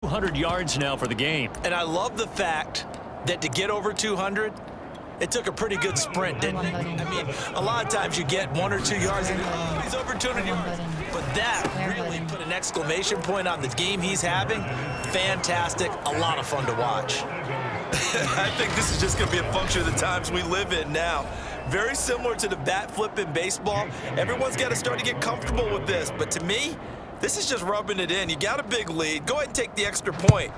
200 yards now for the game. And I love the fact that to get over 200, it took a pretty good sprint, didn't it? I mean, a lot of times you get 1 or 2 yards and he's over 200 yards. But that really put an exclamation point on the game he's having. Fantastic. A lot of fun to watch. I think this is just going to be a function of the times we live in now. Very similar to the bat flip in baseball. Everyone's got to start to get comfortable with this. But to me, this is just rubbing it in. You got a big lead. Go ahead and take the extra point.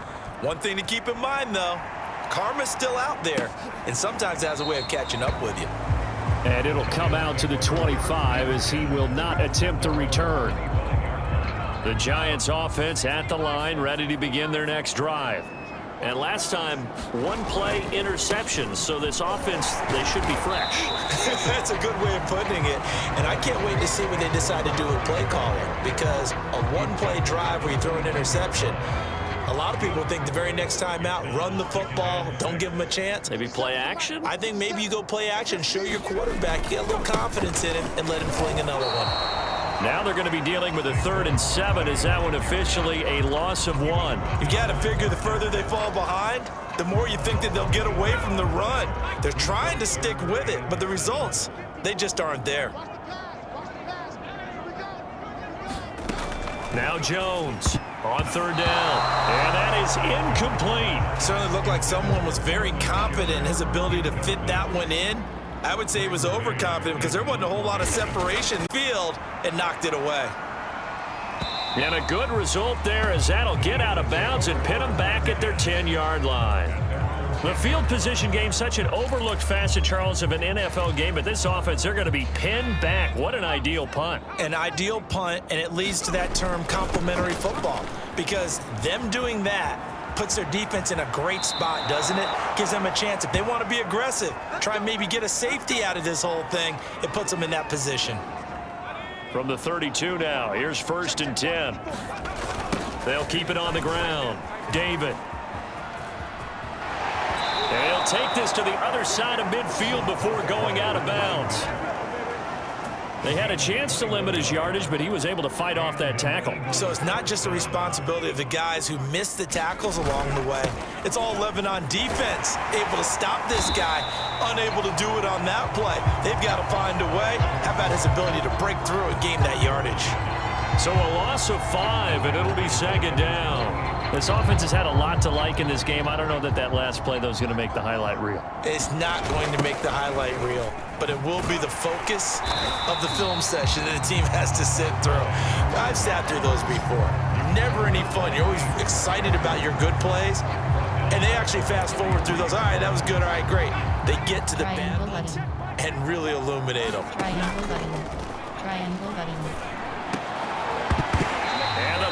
One thing to keep in mind, though, karma's still out there, and sometimes it has a way of catching up with you. And it'll come out to the 25 as he will not attempt to return. The Giants offense at the line, ready to begin their next drive. And last time, 1 play interception, so this offense, they should be fresh. That's a good way of putting it. And I can't wait to see what they decide to do with play calling, because a 1-play drive where you throw an interception, a lot of people think the very next time out, run the football, don't give them a chance. Maybe play action? I think maybe you go play action, show your quarterback, get a little confidence in him, and let him fling another one. Now they're going to be dealing with a 3rd and 7 as that one officially a loss of 1. You got to figure the further they fall behind, the more you think that they'll get away from the run. They're trying to stick with it, but the results, they just aren't there. Now Jones on 3rd down, and that is incomplete. Certainly looked like someone was very confident in his ability to fit that one in. I would say he was overconfident because there wasn't a whole lot of separation in the field and knocked it away. And a good result there as that'll get out of bounds and pin them back at their 10-yard line. The field position game, such an overlooked facet, Charles, of an NFL game, but this offense, they're going to be pinned back. What an ideal punt. An ideal punt, and it leads to that term complementary football, because them doing that puts their defense in a great spot, doesn't it? Gives them a chance. If they want to be aggressive, try and maybe get a safety out of this whole thing, it puts them in that position. From the 32 now, here's 1st and 10. They'll keep it on the ground. David. They'll take this to the other side of midfield before going out of bounds. They had a chance to limit his yardage, but he was able to fight off that tackle. So it's not just the responsibility of the guys who missed the tackles along the way. It's all 11 on defense, able to stop this guy, unable to do it on that play. They've got to find a way. How about his ability to break through and gain that yardage? So a loss of 5, and it'll be 2nd down. This offense has had a lot to like in this game. I don't know that that last play, though, is going to make the highlight reel. It's not going to make the highlight reel, but it will be the focus of the film session that the team has to sit through. I've sat through those before. Never any fun. You're always excited about your good plays, and they actually fast forward through those. All right, that was good. All right, great. They get to the bad ones and really illuminate them. Triangle button. Triangle button.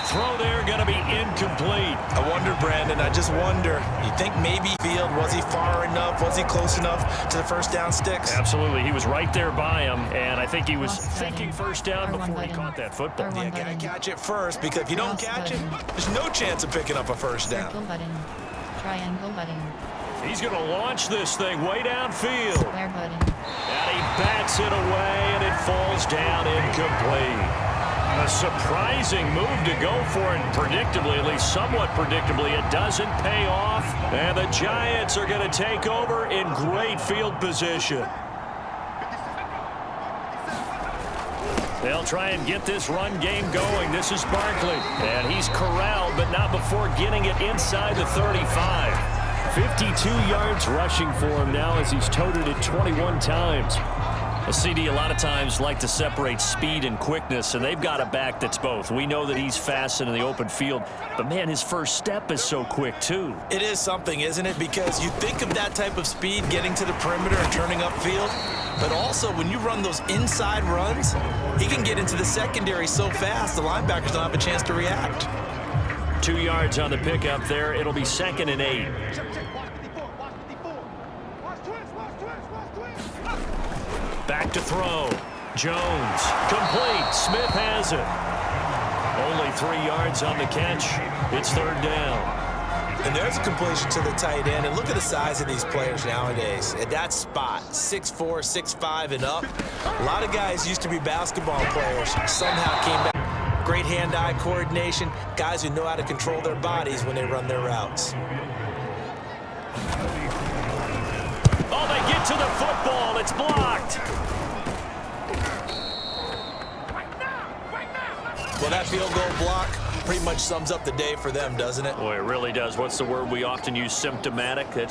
Throw there going to be incomplete. I wonder, Brandon, I just wonder, you think maybe field, was he far enough? Was he close enough to the first down sticks? Absolutely. He was right there by him, and I think he was thinking first down before he caught that football. Yeah, got to catch it first, because if you don't catch it, there's no chance of picking up a first down. Circle button. Triangle button. He's going to launch this thing way downfield. Square button. And he bats it away, and it falls down incomplete. A surprising move to go for, and predictably, at least somewhat predictably, it doesn't pay off. And the Giants are going to take over in great field position. They'll try and get this run game going. This is Barkley, and he's corralled, but not before getting it inside the 35. 52 yards rushing for him now as he's toted it 21 times. A CD a lot of times like to separate speed and quickness, and they've got a back that's both. We know that he's fast in the open field, but man, his first step is so quick too. It is something, isn't it? Because you think of that type of speed getting to the perimeter and turning upfield, but also when you run those inside runs, he can get into the secondary so fast the linebackers don't have a chance to react. 2 yards on the pickup there. It'll be 2nd and 8. Back to throw. Jones. Complete. Smith has it. Only 3 yards on the catch. It's 3rd down. And there's a completion to the tight end. And look at the size of these players nowadays. At that spot, 6'4", 6'5", and up. A lot of guys used to be basketball players. Somehow came back. great hand-eye coordination, guys who know how to control their bodies when they run their routes. Oh, they get to the football. It's blocked. Well, that field goal block pretty much sums up the day for them, doesn't it? Boy, it really does. What's the word we often use? Symptomatic. That's